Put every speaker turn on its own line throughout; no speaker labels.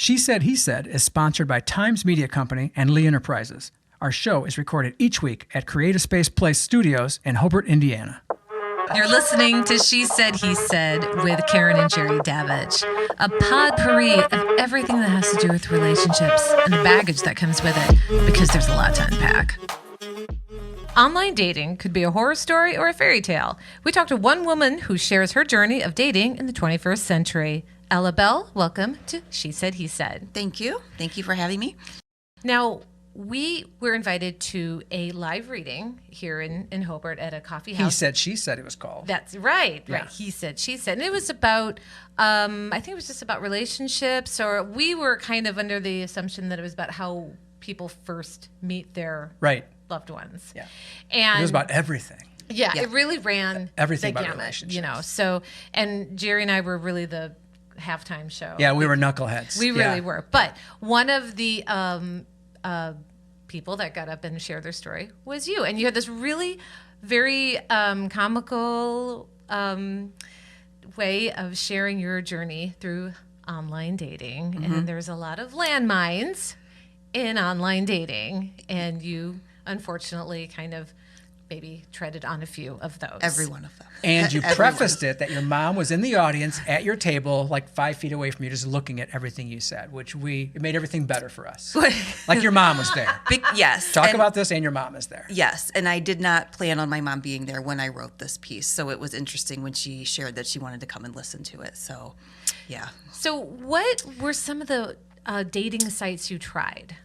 She Said, He Said is sponsored by Times Media Company and Lee Enterprises. Our show is recorded each week at Creative Space Place Studios in Hobart, Indiana.
You're listening to She Said, He Said with Karen and Jerry Davidge, a potpourri of everything that has to do with relationships and the baggage that comes with it, because there's a lot to unpack. Online dating could be a horror story or a fairy tale. We talked to one woman who shares her journey of dating in the 21st century. Ella Bell, welcome to She Said, He Said.
Thank you. Thank you for having me.
Now, we were invited to a live reading here in Hobart at a coffee house.
He Said, She Said it was called.
That's right.
Yeah.
Right. He said, she said. And it was about, I think it was just about relationships, or we were kind of under the assumption that it was about how people first meet their loved ones.
Yeah.
And
it was about everything.
Yeah, it really ran
everything
the
about
gamut,
relationships.
you know. So, and Jerry and I were really the halftime show.
Yeah, we were knuckleheads.
We really were. But one of the people that got up and shared their story was you. And you had this really very comical way of sharing your journey through online dating. Mm-hmm. And there's a lot of landmines in online dating. And you, unfortunately, kind of maybe treaded on a few of those.
Every one of them.
And you prefaced it that your mom was in the audience at your table, like 5 feet away from you, just looking at everything you said, which it made everything better for us. Like your mom was there.
Yes.
Talk about this, and your mom is there.
Yes. And I did not plan on my mom being there when I wrote this piece. So it was interesting when she shared that she wanted to come and listen to it. So, yeah.
So what were some of the dating sites you tried?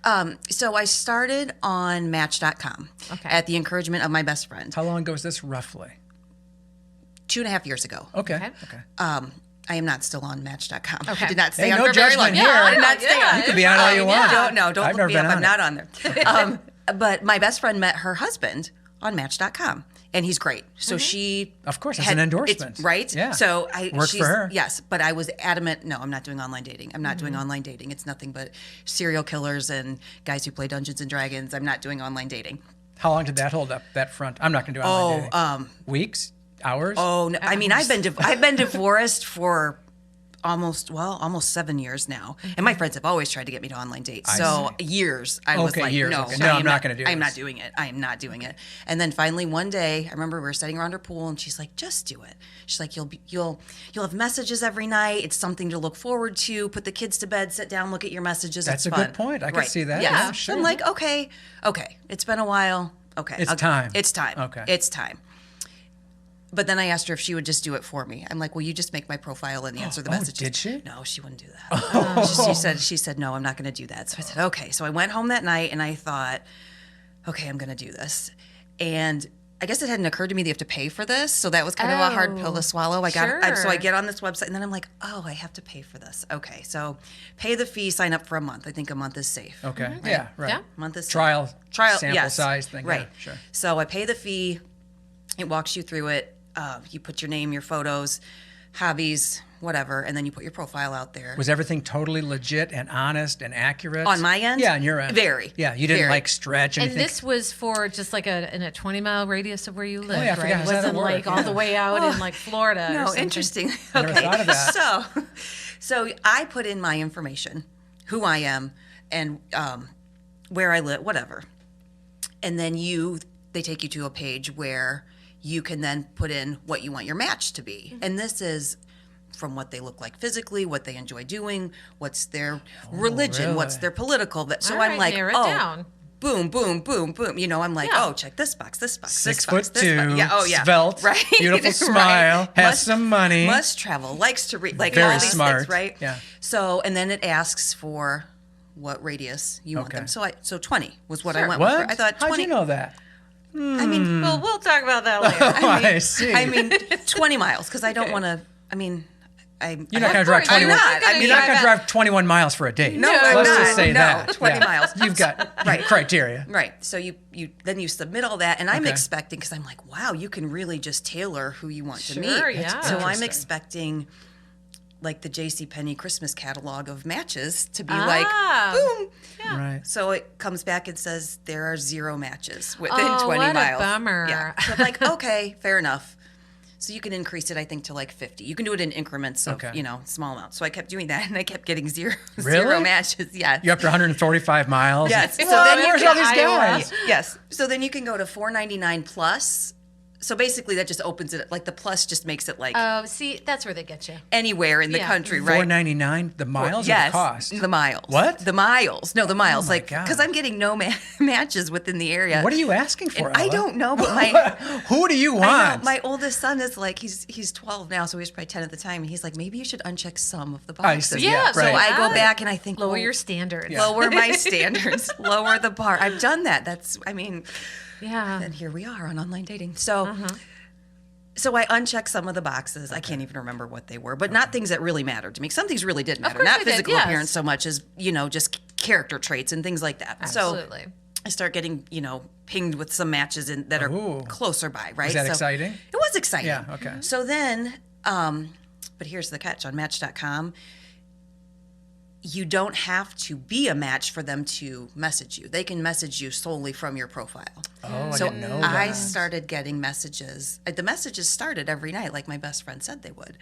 So I started on Match.com at the encouragement of my best friend.
How long ago was this, roughly?
2.5 years ago.
Okay.
I am not still on Match.com.
Okay.
I did not stay
no
on for very long.
judgment here.
I did not stay on.
You can be on all you want.
Don't
I've
look
never
me up.
been on
I'm not on there. But my best friend met her husband on Match.com. And he's great. So she...
Of course, it's an endorsement.
Right?
Yeah.
So
Worked for her.
Yes, but I was adamant, no, I'm not doing online dating. I'm not doing online dating. It's nothing but serial killers and guys who play Dungeons and Dragons. I'm not doing online dating.
How long did that hold up, that front? I'm not going to do online dating. Weeks? Hours?
Oh, no, I mean, I've been divorced for almost 7 years now. And my friends have always tried to get me to online dates. Years. I was like,
years.
no,
Okay. No, I'm not going to do this.
I'm not doing it. I am not doing it. And then finally one day, I remember we were sitting around her pool and she's like, just do it. She's like, you'll have messages every night. It's something to look forward to. Put the kids to bed, sit down, look at your messages.
That's
it's
a
fun.
good point. I can see that.
Yes.
Yeah, sure.
I'm like, okay. It's been a while. Okay.
It's time.
It's time.
Okay.
It's time. But then I asked her if she would just do it for me. I'm like, will you just make my profile and answer the messages?
Did she?
No, she wouldn't do that. She said, no, I'm not going to do that. So I said, okay. So I went home that night and I thought, okay, I'm going to do this. And I guess it hadn't occurred to me that you have to pay for this. So that was kind of a hard pill to swallow. So I get on this website and then I'm like, oh, I have to pay for this. Okay. So pay the fee, sign up for a month. I think a month is safe.
Okay.
Right?
Yeah, right.
Yeah.
Month is
Trial sample
yes.
size thing.
Right.
Yeah, sure.
So I pay the fee. It walks you through it. You put your name, your photos, hobbies, whatever, and then you put your profile out there.
Was everything totally legit and honest and accurate?
On my end?
Yeah, on your end.
Very.
Yeah, you didn't like stretch anything.
And this was for just like in a 20-mile radius of where you lived,
yeah, I forgot
right? It
how that
wasn't
worked.
like all the way out in like Florida.
No,
or something.
interesting.
I never thought of that.
So I put in my information, who I am, and where I live, whatever. And then they take you to a page where you can then put in what you want your match to be. Mm-hmm. And this is from what they look like physically, what they enjoy doing, what's their religion,
really?
what's their political. So
All
I'm
right,
like,
narrow it down.
boom, boom, boom, boom. You know, I'm like, check this box, this box,
6'2",
this box. Yeah,
svelte,
right?
beautiful smile, has some money,
must travel, likes to read, like
very
all these
smart,
things, right?
Yeah.
So, and then it asks for what radius you want them. So 20 was what I went
What?
with. I thought 20.
How'd you know that?
I mean,
Well, we'll talk about that later.
I see.
I mean, 20 miles because I don't want to. I mean,
You're not going to drive 21.
I'm not. I mean,
You're not going to drive 21 miles for a date.
No, I'm
Let's
not.
just say
No,
that.
20 miles.
You've got criteria.
Right. So you then you submit all that, and I'm
Okay.
expecting because I'm like, wow, you can really just tailor who you want to meet.
Sure, yeah.
So I'm
Interesting.
expecting like the JCPenney Christmas catalog of matches to be
Ah.
like, boom.
Right.
So it comes back and says there are 0 matches within
Oh,
20
what a
miles.
bummer.
Yeah. So I'm like, okay, fair enough. So you can increase it, I think, to like 50. You can do it in increments of, small amounts. So I kept doing that, and I kept getting zero matches. Yes.
You're up to 145 miles.
Yes.
So then where's all these guys?
Yes. So then you can go to $4.99 plus. So basically, that just opens it. Like the plus just makes it like.
Oh, see, that's where they get you.
Anywhere in the country, right?
$4.99 the miles.
Yes,
or the cost?
the miles.
What?
The miles? No, the miles.
Oh my
like
God.
because I'm getting no matches within the area.
What are you asking for?
And I
Ella?
don't know, but my
who do you want?
I know, my oldest son is like he's 12 now, so he was probably 10 at the time, and he's like, maybe you should uncheck some of the boxes.
I see. Yeah,
So
right.
I go back and I think
Lower your standards.
lower my standards, lower the bar. I've done that.
Yeah.
And here we are on online dating. So. So I unchecked some of the boxes. I can't even remember what they were, but not things that really mattered to me. Some things really did matter,
course
not
they did,
physical
yes.
appearance so much as just character traits and things like that.
Absolutely.
So I start getting pinged with some matches that are
Ooh.
closer by. Right?
Is that
So
exciting?
It was exciting.
Yeah, okay.
So then, but here's the catch on Match.com. You don't have to be a match for them to message you. They can message you solely from your profile.
Oh,
So
I didn't know
I
that.
started getting messages. The messages started every night, like my best friend said they would,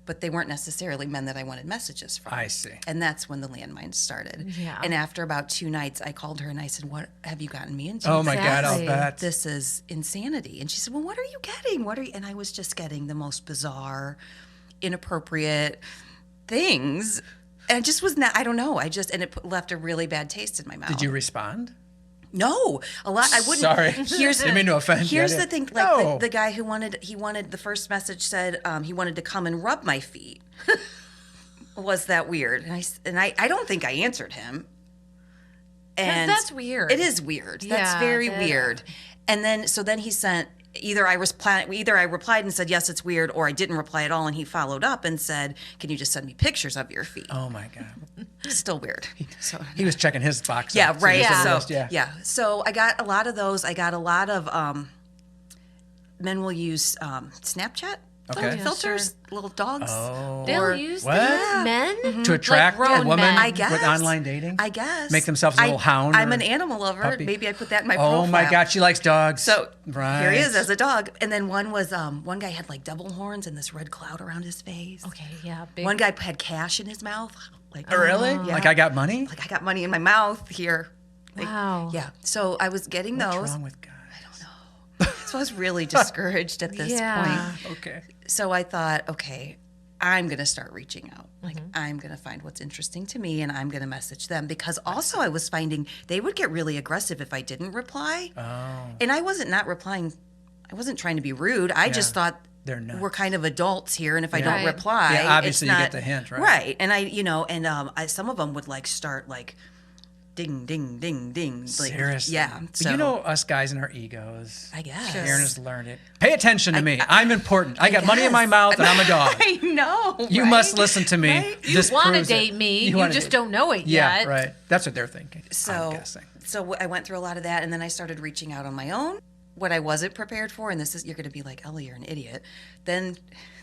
but they weren't necessarily men that I wanted messages from.
I see.
And that's when the landmines started.
Yeah.
And after about 2 nights, I called her and I said, "What have you gotten me into?
Oh my God, I'll
Exactly.
bet.
This is insanity." And she said, "Well, what are you getting? What are you?" And I was just getting the most bizarre, inappropriate things. And it just was not, I don't know. And it left a really bad taste in my mouth.
Did you respond?
No, a lot. I wouldn't.
Sorry.
Here's
Didn't mean to offend you.
Here's
I
the
didn't.
thing. Like
No.
the guy who wanted the first message said he wanted to come and rub my feet. Was that weird? And I don't think I answered him. And
that's weird.
It is weird. That's
Yeah,
very
that-
weird. And then he sent either I replied and said yes, it's weird, or I didn't reply at all, and he followed up and said, "Can you just send me pictures of your feet?"
Oh my God.
Still weird. So
He was checking his box.
yeah,
off, so
right.
he was on the
So
list, yeah.
So I got a lot of those. I got a lot of men will use Snapchat
Okay.
filters, little dogs.
Oh.
They'll use
What?
these men
To attract
grown
a woman
men.
I guess.
with online dating?
I guess.
Make themselves a little hound
I'm
or
an animal lover.
puppy?
Maybe I put that in my profile.
Oh my God, she likes dogs.
So
right.
here he is as a dog. And then one was one guy had like double horns and this red cloud around his face.
Okay, yeah, big.
One guy had cash in his mouth. Like
Oh, really?
Yeah.
Like I got money?
Like I got money in my mouth here. Like,
Wow.
Yeah. So I was getting
What's
those.
wrong with guys?
So I was really discouraged at this
Yeah.
point.
Okay.
So I thought, okay, I'm going to start reaching out. Like,
Mm-hmm.
I'm going to find what's interesting to me and I'm going to message them, because also I was finding they would get really aggressive if I didn't reply.
Oh.
And I wasn't not replying. I wasn't trying to be rude. I just thought
They're nuts.
we're kind of adults here. And if I
Yeah.
don't
Right.
reply,
Yeah, obviously
it's
you
not,
get the hint, right?
Right. And some of them would like start like ding, ding, ding, ding. Like,
Seriously.
Yeah.
But
So
you know us guys and our egos.
I guess.
Aaron has learned it. Pay attention to me. I'm important. I got money in my
guess.
mouth and I'm a dog.
I know.
You
right?
must listen to me.
Right?
You
This
want to
proves it.
date me, you
wanna
just
date-
don't know it
Yeah,
yet.
right. That's what they're thinking.
So,
I'm guessing.
so I went through a lot of that, and then I started reaching out on my own. What I wasn't prepared for, and this is, you're going to be like, Ellie, you're an idiot. Then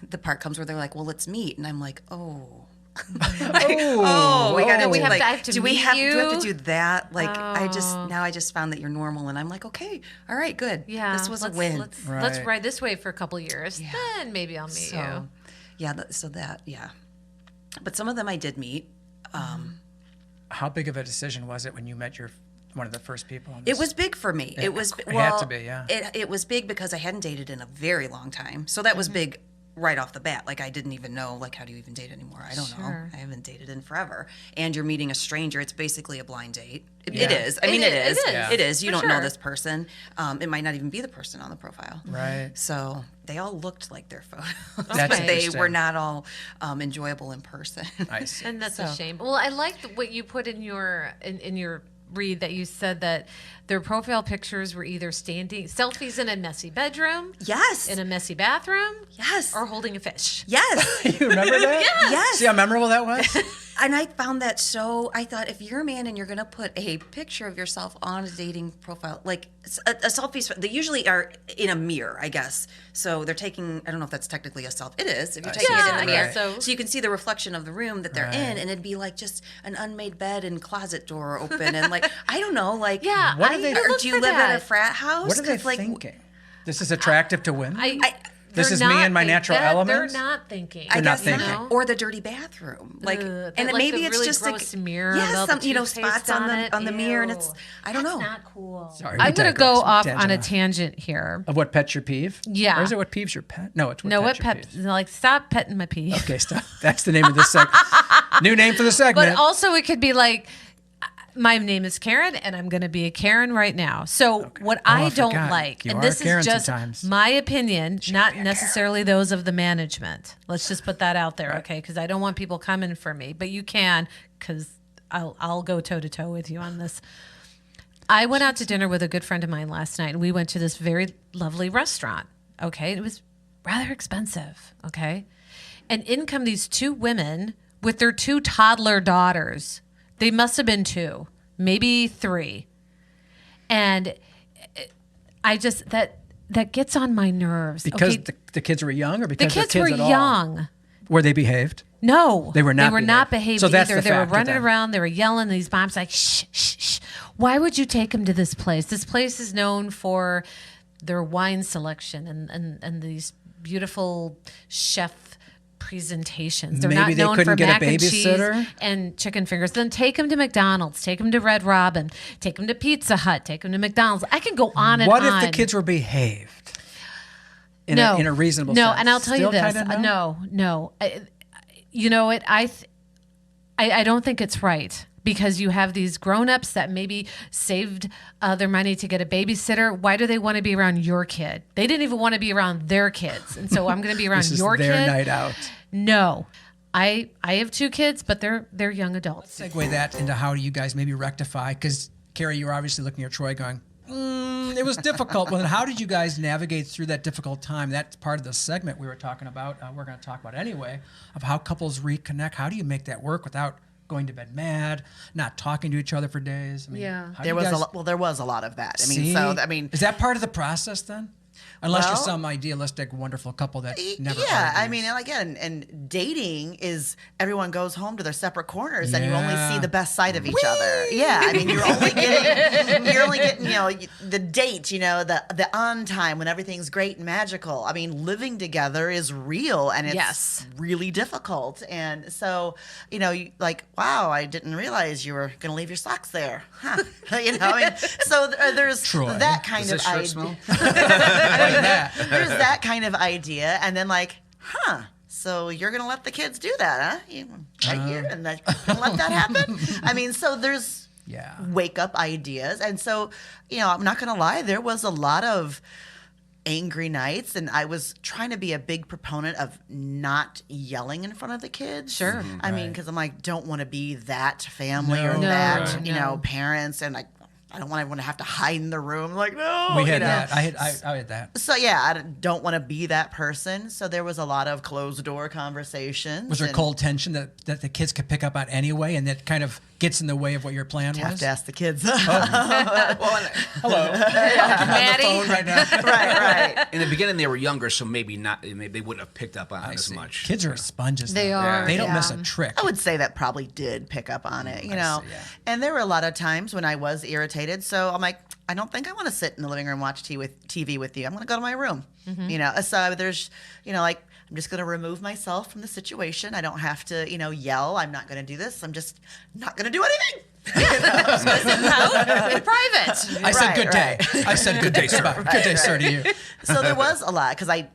the part comes where they're like, well, let's meet, and I'm like, oh. We got to
Oh.
do
I have to
do we
meet
have do we have
you?
to do that? Like I
Oh.
just found that you're normal, and I'm like, okay, all right, good.
Yeah,
this was
let's,
a win.
Let's
Right.
ride this way for a couple years. Then maybe I'll meet
So,
you.
yeah, but some of them I did meet.
How big of a decision was it when you met one of the first people on
It
this?
was big for me. It was
It had to be, yeah.
It was big because I hadn't dated in a very long time, so that was big right off the bat. Like I didn't even know, like, how do you even date anymore? I don't know.
Sure.
I haven't dated in forever. And you're meeting a stranger. It's basically a blind date. It
Yeah.
is. I mean, it is.
Yeah.
It is. You
For
don't know
sure.
this person. It might not even be the person on the profile.
Right.
So they all looked like their photos,
That's
but they
interesting.
were not all enjoyable in person.
I see.
And that's a
So-
shame. Well, I liked what you put in your read, that you said that their profile pictures were either standing selfies in a messy bedroom,
Yes.
in a messy bathroom,
Yes.
or holding a fish.
Yes.
You remember that?
Yes.
See how memorable that was?
And I found that so, I thought, if you're a man and you're going to put a picture of yourself on a dating profile, like a selfie, they usually are in a mirror, I guess. So they're taking, I don't know if that's technically a selfie. It is, if you're taking
Yeah,
it in
I
the mirror.
guess so.
So you can see the reflection of the room that they're
Right.
in, and it'd be like just an unmade bed and closet door open. And like, I don't know, like,
Yeah,
What
I
are they-
would
or
look
do you
for
live at a
that.
frat house?
What are they
'Cause, like,
thinking? This is attractive to women? This is me and my natural elements.
They're not thinking.
I guess
not
not.
thinking.
Or the dirty bathroom, like, and
like
maybe
the
it's
really
just
gross mirror.
yeah,
with all
some
the
spots
toothpaste
on the mirror, and it's I don't know.
Not cool.
Sorry,
I'm
we
going to
digress.
go off
Tangent
on a
off.
tangent here.
Of what pet's your peeve?
Yeah.
Or is it what peeves your pet? No, it's what
No, what
pet's your
pet?
peeves.
Like, stop petting my pee.
Okay, stop. That's the name of this segment. New name for the segment.
But also, it could be like, my name is Karen, and I'm going to be a Karen right now. So what I don't
forgot.
like,
You
and
are
this
a Karen
is just
sometimes.
my opinion, not necessarily those of the management. Let's just put that out there, okay? Because I don't want people coming for me, but you can, because I'll go toe to toe with you on this. I went out to dinner with a good friend of mine last night, and we went to this very lovely restaurant. Okay, it was rather expensive. Okay, and in come these two women with their two toddler daughters. They must have been 2, maybe 3. And I just, that gets on my nerves.
because
okay?
the kids were young, or
The
because
kids
they're
were
kids at all?
young.
Were they behaved?
No,
They were not
They were not
behaved.
behaved
So that's
either.
the
They were
factor
running
then.
around. They were yelling. These moms like, shh, shh, shh. Why would you take them to this place? This place is known for their wine selection and these beautiful chef presentations. They're
Maybe
not
they
known
couldn't
for
get a
mac and cheese
babysitter?
and chicken fingers. Then take them to McDonald's. Take them to Red Robin. Take them to Pizza Hut. Take them to McDonald's. I can go on and
What
on.
if the kids were behaved? In
No,
a reasonable
no,
sense?
and I'll tell
Still
you this.
kinda
No. You know what? I don't think it's right because you have these grown-ups that maybe saved their money to get a babysitter. Why do they want to be around your kid? They didn't even want to be around their kids, and so I'm going to be around
This is
your
their
kid.
night out.
No, I have 2 kids, but they're young adults.
Segue that into how do you guys maybe rectify? Because Carrie, you're obviously looking at Troy going, it was difficult. Well, then how did you guys navigate through that difficult time? That's part of the segment we were talking about. We're going to talk about anyway, of how couples reconnect. How do you make that work without going to bed mad, not talking to each other for days? I mean,
Yeah.
how do
There
you
was
guys
a lot. Well, there was a lot of that. I mean,
see?
so I mean,
Is that part of the process then? Unless you're
Well-
some idealistic, wonderful couple that never
yeah. I
argues.
mean, and again, and dating is everyone goes home to their separate corners, and you only
Yeah.
see the best side of each other. Yeah, I mean, you're only getting the date, the on time when everything's great and magical. I mean, living together is real, and it's
Yes.
really difficult. And so, like, wow, I didn't realize you were going to leave your socks there, huh? So there's
Troy,
that kind
Does
of
that shirt
idea.
smell?
There's that kind of idea, and then like, so you're gonna let the kids do that, huh? Right here, and you're gonna let that happen? I mean, so there's
Yeah.
wake up ideas, and so I'm not gonna lie, there was a lot of angry nights, and I was trying to be a big proponent of not yelling in front of the kids.
Sure.
I mean, because I'm like, don't want to be that family or
No.
that
No.
parents, and I don't want everyone to have to hide in the room. Like, no,
We had that. I had that.
So yeah, I don't want to be that person. So there was a lot of closed door conversations.
Was there
and
cold tension that the kids could pick up on anyway, and that kind of gets in the way of what your plan
Have
was?
to ask the kids.
Hello.
Maddie?
Phone right now.
right.
In the beginning, they were younger, so maybe they wouldn't have picked up on it as
See,
much.
Kids are sponges.
They
though.
are,
They don't
yeah.
miss a trick.
I would say that probably did pick up on it,
see, yeah.
And there were a lot of times when I was irritated. So I'm like, I don't think I want to sit in the living room and watch TV with you. I'm going to go to my room. So there's, like, I'm just going to remove myself from the situation. I don't have to, yell. I'm not going to do this. I'm just not going to do anything.
Out in private.
I said
Right,
good day. I said good day, sir. Good day, sir, to you.
So there was a lot because I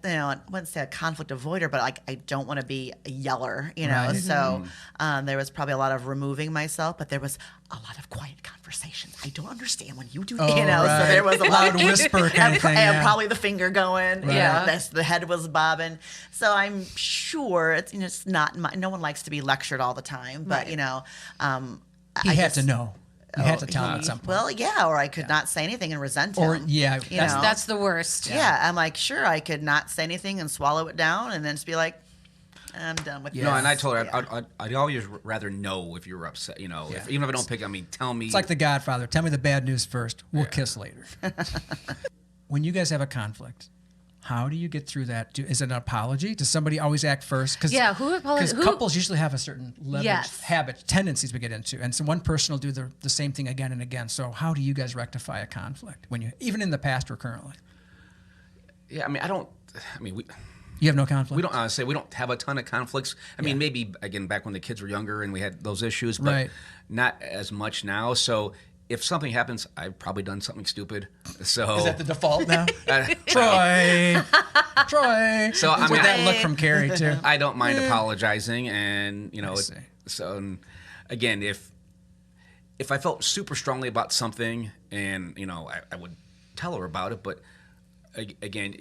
wouldn't say a conflict avoider, but I don't want to be a yeller,
Right.
So there was probably a lot of removing myself, but there was a lot of quiet conversations. I don't understand when you do,
Oh,
So
right.
there was a lot
Loud
of
whisper kind of thing,
and
yeah.
probably the finger going,
Right.
the head was bobbing. So I'm sure it's not. No one likes to be lectured all the time, but
He had to know. You had to
Oh,
tell him at some point.
Well, yeah, or I could not say anything and resent
Or,
him.
yeah,
You
that's-
know?
That's the worst.
Yeah, I'm like, sure, I could not say anything and swallow it down and then just be like, I'm done with
No,
this.
and I told her
Yeah.
I'd always rather know if you were upset. Even if I don't pick on me, tell me.
It's like The Godfather. Tell me the bad news first. We'll kiss later. When you guys have a conflict, how do you get through that? Is it an apology? Does somebody always act first?
Yeah, who apologizes?
Because couples usually have a certain leverage,
Yes.
habit, tendencies we get into, and so one person will do the same thing again and again. So how do you guys rectify a conflict when you, even in the past or currently?
Yeah, I mean, I don't. I mean,
You have no conflict?
we don't say we don't have a ton of conflicts. I mean, maybe again back when the kids were younger and we had those issues, but
Right.
not as much now. So if something happens, I've probably done something stupid. So
Is that the default now?
uh,
Troy. Troy.
So, I mean,
with that look from Carrie too.
I don't mind apologizing, and
I see.
so and again, if I felt super strongly about something, and I would tell her about it, but again,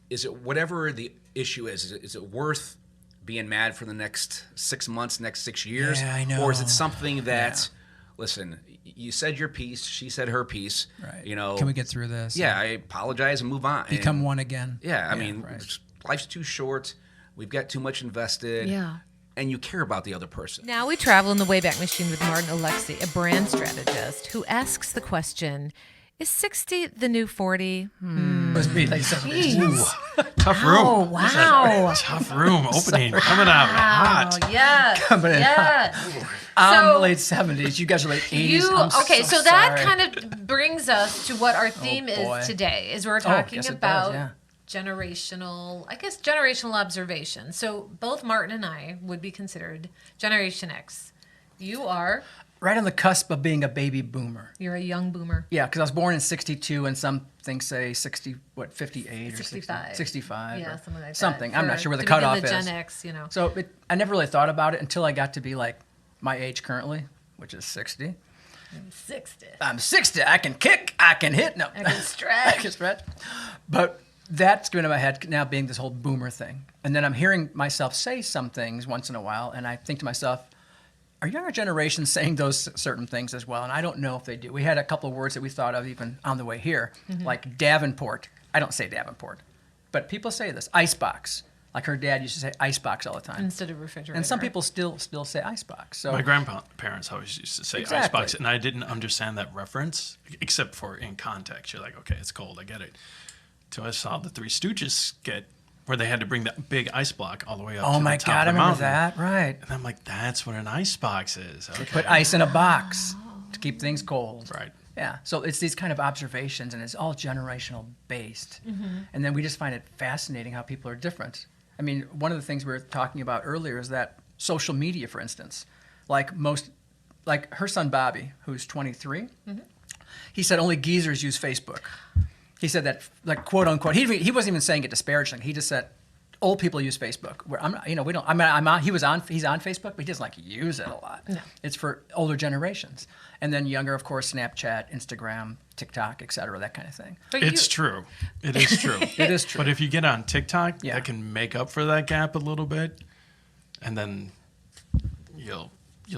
is it whatever the issue is it worth being mad for the next 6 months, next 6 years?
Yeah, I know.
Or is it something that, listen, you said your piece, she said her piece.
Right.
Can
we get through this?
Yeah, I apologize and move on.
Become
And,
one again.
Yeah, I mean,
right.
life's too short. We've got too much invested.
Yeah.
And you care about the other person.
Now we travel in the Wayback Machine with Martin Alexi, a brand strategist who asks the question, is 60 the new 40?
Must be like something.
Tough room.
Oh, wow.
Tough room opening. Coming out hot.
Oh, yes.
Coming in
yes.
I'm
So-
late 70s. You guys are late 80s.
So that kind of brings us to what our theme
boy.
is today. Is we're
Oh,
talking
yes, it
about
does, yeah.
generational observation. So both Martin and I would be considered Generation X. You are.
right on the cusp of being a baby boomer.
You're a young boomer.
Yeah, because I was born in 62, and some things say 58 or
65.
65.
Yeah,
or
something like that.
something. I'm not sure where the
to begin
cutoff
the
is.
Gen X,
So I never really thought about it until I got to be like my age currently, which is 60.
60.
I'm 60. I can kick. I can hit. No,
I can stretch.
I can stretch. But that's going to my head now being this whole boomer thing. And then I'm hearing myself say some things once in a while, and I think to myself, are younger generations saying those certain things as well? And I don't know if they do. We had a couple of words that we thought of even on the way here, like Davenport. I don't say Davenport, but people say this. Icebox. Like her dad used to say icebox all the time.
Instead of refrigerator.
And some people still say icebox. So
My grandparents always used to say
Exactly.
icebox, and I didn't understand that reference, except for in context. You're like, okay, it's cold, I get it. Till I saw the Three Stooges skit where they had to bring that big ice block all the way up
oh
to
my
the top
God, I
of the
remember
mountain.
that. Right.
And I'm like, that's what an icebox is. Okay.
Put ice in a box to keep things cold.
Right.
Yeah. So it's these kind of observations, and it's all generational based. And then we just find it fascinating how people are different. I mean, one of the things we were talking about earlier is that social media, for instance, like her son Bobby, who's 23, he said only geezers use Facebook. He said that, like, quote unquote, he wasn't even saying it disparagingly. He just said old people use Facebook. Where I'm not, we don't. I mean, he's on Facebook, but he doesn't like use it a lot.
No.
It's for older generations, and then younger, of course, Snapchat, Instagram, TikTok, etc., that kind of thing.
But
It's true. It is true.
It is true.
But if you get on TikTok,
Yeah.
that can make up for that gap a little bit, and then you'll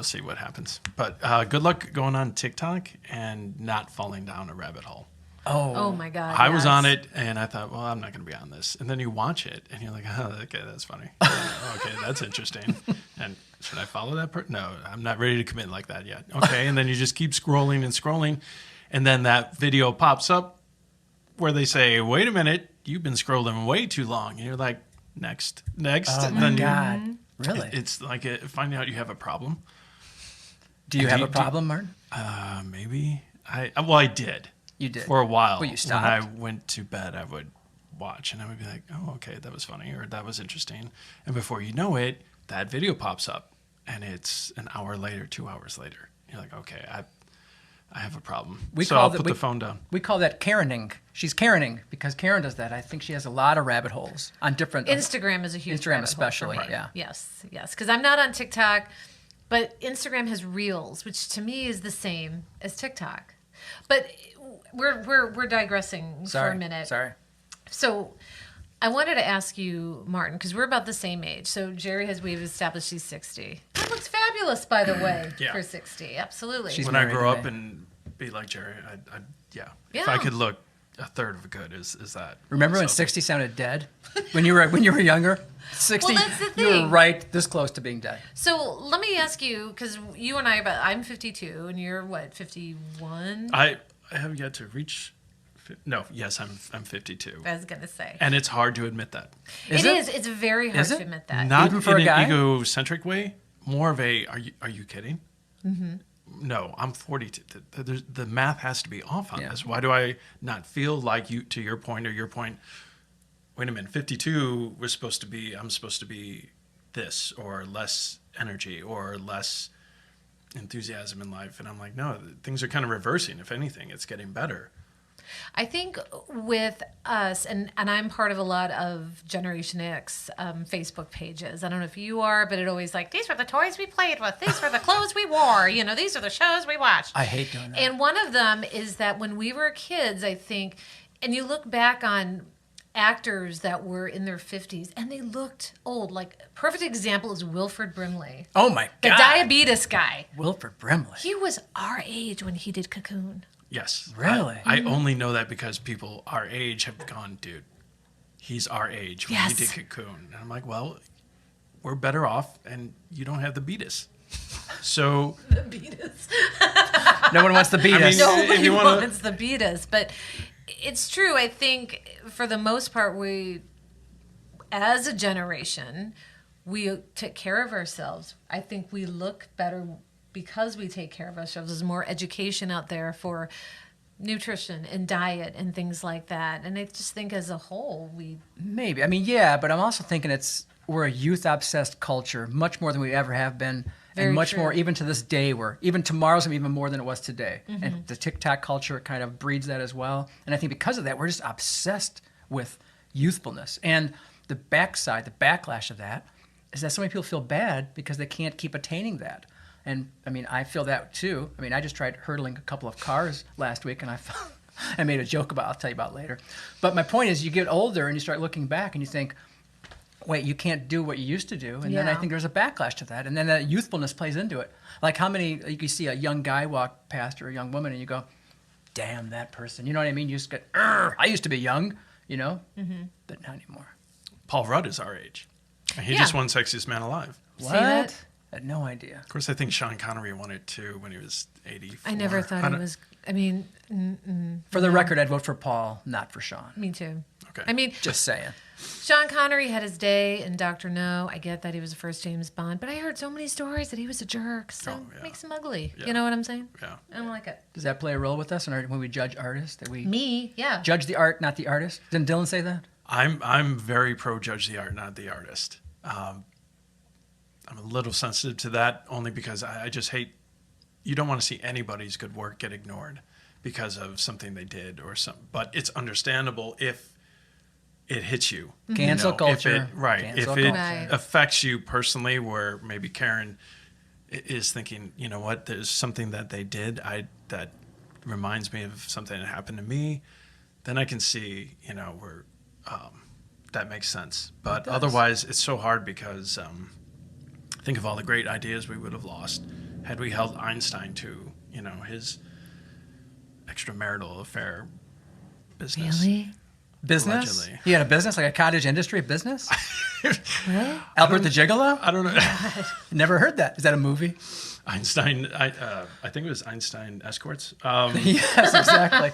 see what happens. But good luck going on TikTok and not falling down a rabbit hole.
Oh my God.
I was
yes.
on it, and I thought, well, I'm not going to be on this. And then you watch it, and you're like, oh, okay, that's funny. Okay, that's interesting. And should I follow that person? No, I'm not ready to commit like that yet. Okay, and then you just keep scrolling and scrolling, and then that video pops up where they say, wait a minute, you've been scrolling way too long. And you're like, next.
Oh
and
my
then
God. Really?
It's like finding out you have a problem.
Do you have a problem, Martin?
Maybe. I did.
You did.
For a while.
Well, you
When I
stopped.
went to bed, I would watch and I would be like, oh, okay, that was funny or that was interesting. And before you know it, that video pops up and it's an hour later, 2 hours later. You're like, okay, I have a problem. So I'll put the phone down.
We call that Karening. She's Karening because Karen does that. I think she has a lot of rabbit holes on different...
Instagram is a huge
Instagram
rabbit hole
especially,
for me.
yeah.
Yes. Because I'm not on TikTok, but Instagram has Reels, which to me is the same as TikTok. But we're digressing for a minute.
Sorry.
So I wanted to ask you, Martin, because we're about the same age. So we've established she's 60. That looks fabulous, by the way,
Yeah.
for 60. Absolutely.
She's
When I
married
grow up
today.
and be like Jerry, I'd
Yeah.
If I could look a third of good, is that.
Remember when
So-
60 sounded dead? When you were younger? 60,
Well, that's the
you were
thing.
right this close to being dead.
So let me ask you, because you and I'm 52, and you're what, 51?
I have yet to reach. No, yes, I'm 52.
I was gonna say.
And it's hard to admit that.
Is
It
it?
is. It's very hard
Is
to
it?
admit that.
Not
Even for
in
a guy?
an egocentric way, more of a, are you kidding?
Mm-hmm.
No, I'm 42. The math has to be off on
Yeah.
this. Why do I not feel like you, to your point or your point, wait a minute, 52 was supposed to be, I'm supposed to be this, or less energy, or less enthusiasm in life. And I'm like, no, things are kind of reversing. If anything, it's getting better.
I think with us, and I'm part of a lot of Generation X Facebook pages. I don't know if you are, but it always like, these were the toys we played with. These were the clothes we wore. You know, these are the shows we watched.
I hate doing that.
And one of them is that when we were kids, I think, and you look back on actors that were in their 50s and they looked old. Like, perfect example is Wilford Brimley.
Oh my
The
God.
diabetes guy.
Wilford Brimley.
He was our age when he did Cocoon.
Yes.
Really?
I only know that because people our age have gone, dude, he's our age when
Yes.
he did Cocoon. And I'm like, well, we're better off and you don't have the beatus. So
No one wants to beat
I
us.
mean,
Nobody
if you wanna-
wants to beat us. But it's true. I think for the most part, we, as a generation, we took care of ourselves. I think we look better because we take care of ourselves. There's more education out there for nutrition and diet and things like that. And I just think as a whole,
Maybe. I mean, yeah, but I'm also thinking we're a youth-obsessed culture, much more than we ever have been.
Very
and much
true.
more, even to this day, even tomorrow's gonna be even more than it was today.
Mm-hmm.
And the TikTok culture kind of breeds that as well. And I think because of that, we're just obsessed with youthfulness. And the backlash of that is that so many people feel bad because they can't keep attaining that. And I mean, I feel that too. I mean, I just tried hurdling a couple of cars last week, and I made a joke about. I'll tell you about later. But my point is, you get older and you start looking back, and you think, wait, you can't do what you used to do. And then I
Yeah.
think there's a backlash to that, and then that youthfulness plays into it. Like how many you can see a young guy walk past or a young woman, and you go, damn that person. You know what I mean? You just get, I used to be young, you know, but not anymore.
Paul Rudd is our age. And he
Yeah.
just won Sexiest Man Alive.
What?
that?
I had no idea.
Of course, I think Sean Connery won it too when he was 84.
I never thought he was. I mean,
For the record, I'd vote for Paul, not for Sean.
me too.
Okay.
I mean,
Just saying.
Sean Connery had his day in Dr. No. I get that he was the first James Bond, but I heard so many stories that he was a jerk. So
Oh, yeah.
it makes him ugly.
Yeah.
You know what I'm saying?
Yeah.
I don't like it.
Does that play a role with us when we judge artists? That we
Me, yeah.
judge the art, not the artist? Didn't Dylan say that?
I'm very pro judge the art, not the artist. I'm a little sensitive to that only because I just hate. You don't want to see anybody's good work get ignored because of something they did or something. But it's understandable if it hits you.
Cancel culture.
If
Cancel
it
culture.
Right.
affects you personally, where maybe Karen is thinking, you know what, there's something that they did that reminds me of something that happened to me, then I can see, where that makes sense. But otherwise, it's so hard because think of all the great ideas we would have lost had we held Einstein to, his extramarital affair business.
Really?
Business?
Allegedly.
He had a business, like a cottage industry business?
What?
Albert the Gigolo?
I don't know.
Never heard that. Is that a movie?
Einstein, I think it was Einstein Escorts.
Yes, exactly.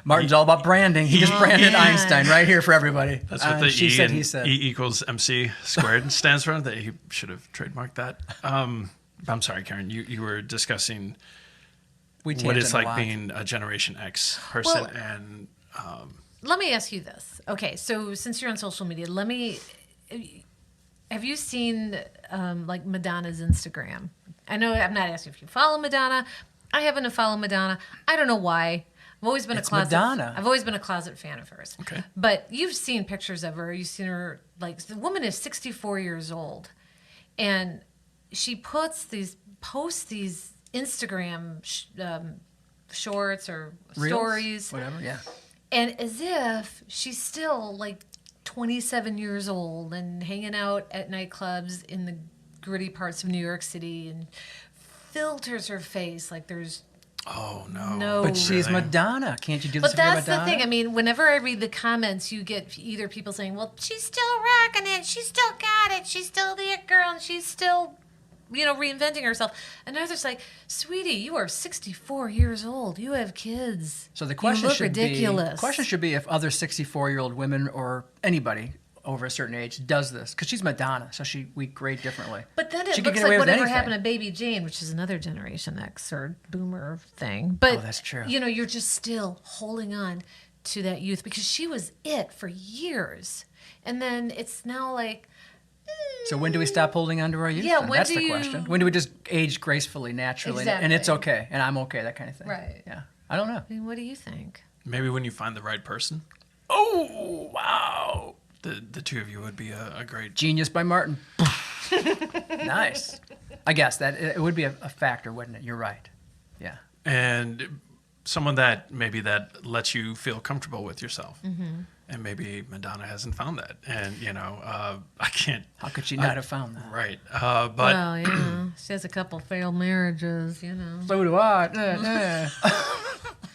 Martin's all about branding. He just branded
Yeah.
Einstein right here for everybody.
That's what the
she
E
said,
and
he said.
E equals MC squared stands for. That he should have trademarked that. I'm sorry, Karen. You were discussing
We
what it's
tangent a
like
lot.
being a Generation X person,
Well-
and
Let me ask you this. Okay, so since you're on social media, have you seen like Madonna's Instagram? I know I'm not asking if you follow Madonna. I happen to follow Madonna. I don't know why. I've always been
It's
a closet.
Madonna.
I've always been a closet fan of hers.
Okay.
But you've seen pictures of her. You've seen her like the woman is 64 years old, and she posts these Instagram shorts or
Reels?
stories.
Whatever, yeah.
And as if she's still like 27 years old and hanging out at nightclubs in the gritty parts of New York City and filters her face like there's
oh no,
no.
But she's
really?
Madonna. Can't you do this
But
if you're
that's the
Madonna?
thing. I mean, whenever I read the comments, you get either people saying, well, she's still rocking it. She's still got it. She's still the it girl. And she's still, reinventing herself. And others like, sweetie, you are 64 years old. You have kids.
So the question
you look
should
ridiculous.
be: question should be if other 64-year-old women or anybody over a certain age does this, because she's Madonna, so we grade differently.
But then
She
it
could
looks
get away
like
with
whatever
anything.
happened to Baby Jane, which is another Generation X or Boomer thing. But
Oh, that's true.
You're just still holding on to that youth? Because she was it for years. And then it's now like,
So when do we stop holding on to our youth?
Yeah,
then?
when
That's
do
the
you-
question. When do we just age gracefully, naturally, and it's
Exactly.
okay, and I'm okay, that kind of thing.
Right.
Yeah. I don't know.
I mean, what do you think?
Maybe when you find the right person,
Oh, wow.
the two of you would be a great.
Genius by Martin. Nice. I guess that it would be a factor, wouldn't it? You're right. Yeah.
And someone that maybe that lets you feel comfortable with yourself.
Mm-hmm.
And maybe Madonna hasn't found that. And, I can't.
How could she not have found that?
Right. But
Well, she has a couple failed marriages,
So do I.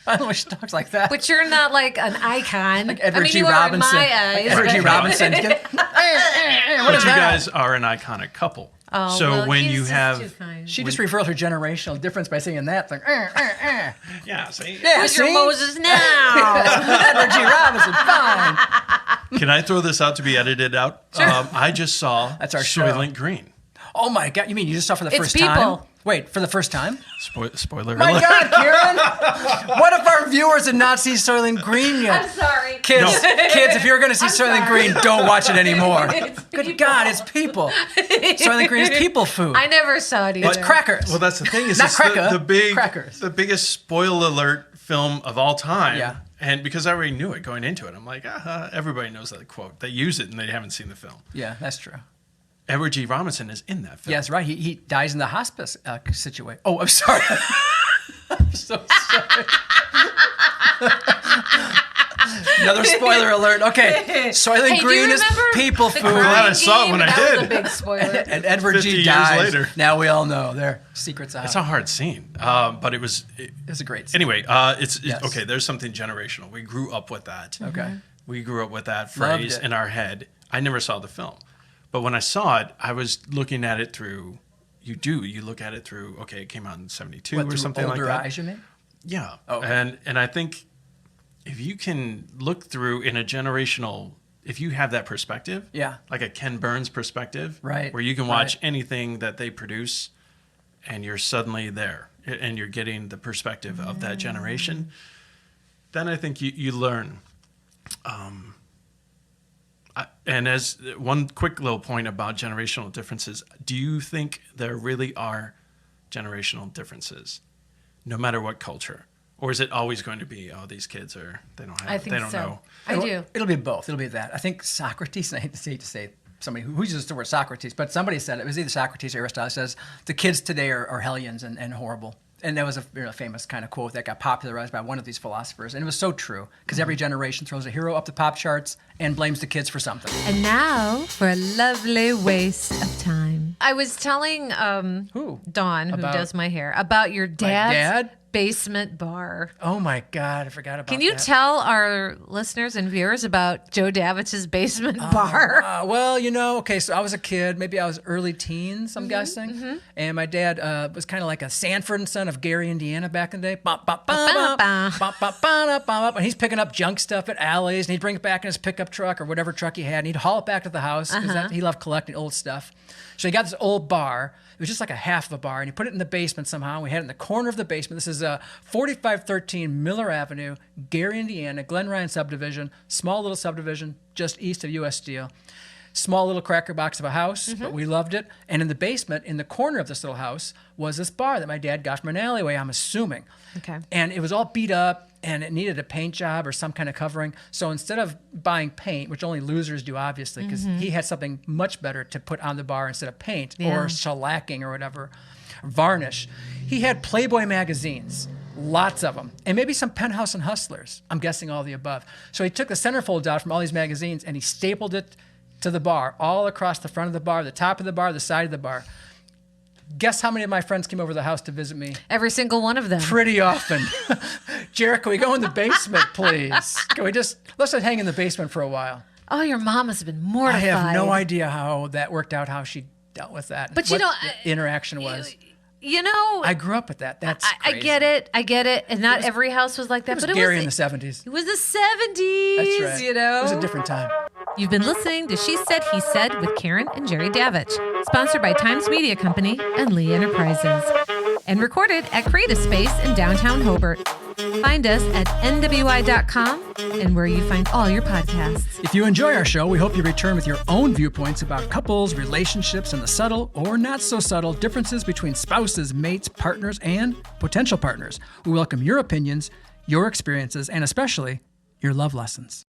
I don't know why she talks like that.
But you're not like an icon.
Like Edward
I mean,
G.
you
Robinson.
are in my eyes.
Edward G.
but-
Robinson. What
but
is
you
that?
guys are an iconic couple.
Oh,
so
well,
when
he's
you
just
have.
too kind.
She just revealed her generational difference by saying that. Like,
Yeah, see?
yeah,
Who's your
see?
Moses now?
Edward G. Robinson, fine.
Can I throw this out to be edited out? I just saw
That's our show.
Soylent Green.
Oh my God! You mean you just saw for the
It's
first
people.
time? Wait, for the first time?
Spoiler
My
alert.
God, Karen! What if our viewers did not see Soylent Green yet?
I'm sorry.
Kids, kids, if you're going to see Soylent
sorry.
Green, don't watch it anymore.
It's
Good
people.
God, it's people. Soylent Green is people food.
I never saw it either.
It's crackers.
Well, that's the thing is
Not
it's
cracker,
the
crackers.
biggest spoiler alert film of all time.
Yeah.
And because I already knew it going into it, I'm like, everybody knows that quote. They use it and they haven't seen the film.
Yeah, that's true.
Edward G. Robinson is in that film.
Yeah, that's right. He dies in the hospice situation. Oh, I'm sorry. I'm so sorry. Another spoiler alert. Okay, Soylent
Hey, do you
Green is
remember
people
the
food.
glad I
crying
saw it
game?
when I
That was a
did.
big spoiler.
And Edward
50
G.
years
dies.
later.
Now we all know their secrets out.
It's a hard scene, but it was.
It's a great scene.
Anyway,
Yes.
okay. There's something generational. We grew up with that.
Okay.
We grew up with that
Loved
phrase
it.
in our head. I never saw the film, but when I saw it, I was looking at it through. You look at it through. Okay, it came out in '72
What,
or
through
something like
older
that.
eyes, you mean?
Yeah.
Oh.
And I think if you can look through in a generational, if you have that perspective,
Yeah.
like a Ken Burns perspective,
Right,
where you can watch
right.
anything that they produce and you're suddenly there and you're getting the perspective of that generation, then I think you learn. And as one quick little point about generational differences, do you think there really are generational differences, no matter what culture? Or is it always going to be, oh, these kids they don't have,
I think
they don't
so.
know.
I do.
It'll be both. It'll be that. I think Socrates, and I hate to say somebody who uses the word Socrates, but somebody said it was either Socrates or Aristotle says the kids today are hellions and horrible. And that was a famous kind of quote that got popularized by one of these philosophers. And it was so true because every generation throws a hero up the pop charts and blames the kids for something.
And now for a lovely waste of time. I was telling
Who?
Dawn, who
About-
does my hair, about your dad's
dad?
basement bar.
Oh my God, I forgot about that.
Can you tell our listeners and viewers about Joe Davich's basement bar?
Well, okay, so I was a kid, maybe I was early teens, I'm guessing. And my dad was kind of like a Sanford son of Gary, Indiana back in the day. Bop, bop, bop, bop, bop, bop, bop, bop, bop. And he's picking up junk stuff at alleys, and he'd bring it back in his pickup truck or whatever truck he had, and he'd haul it back to the house because he loved collecting old stuff. So he got this old bar. It was just like a half of a bar, and he put it in the basement somehow. We had it in the corner of the basement. This is 4513 Miller Avenue, Gary, Indiana, Glen Ryan subdivision, small little subdivision just east of U.S. Steel. Small little cracker box of a house, but we loved it. And in the basement, in the corner of this little house, was this bar that my dad got from an alleyway, I'm assuming.
Okay.
And it was all beat up, and it needed a paint job or some kind of covering. So instead of buying paint, which only losers do, obviously, because he had something much better to put on the bar instead of paint
Yeah.
or shellacking or whatever, varnish, he had Playboy magazines. Lots of them. And maybe some Penthouse and Hustlers. I'm guessing all the above. So he took the centerfolds out from all these magazines and he stapled it to the bar, all across the front of the bar, the top of the bar, the side of the bar. Guess how many of my friends came over to the house to visit me?
Every single one of them.
Pretty often. Jared, can we go in the basement, please? Let's just hang in the basement for a while.
Oh, your mom must have been
I
mortified.
have no idea how that worked out, how she dealt with that.
But
what the interaction was. I grew up with that. That's
I
crazy.
get it. And not every house was like that.
It was
but
Gary
it
in
was
the 70s.
It was the 70s,
That's right.
It
was a different time.
You've been listening to She Said, He Said with Karen and Jerry Davich, sponsored by Times Media Company and Lee Enterprises, and recorded at Creative Space in downtown Hobart. Find us at nwi.com and where you find all your podcasts.
If you enjoy our show, we hope you return with your own viewpoints about couples, relationships, and the subtle or not so subtle differences between spouses, mates, partners, and potential partners. We welcome your opinions, your experiences, and especially your love lessons.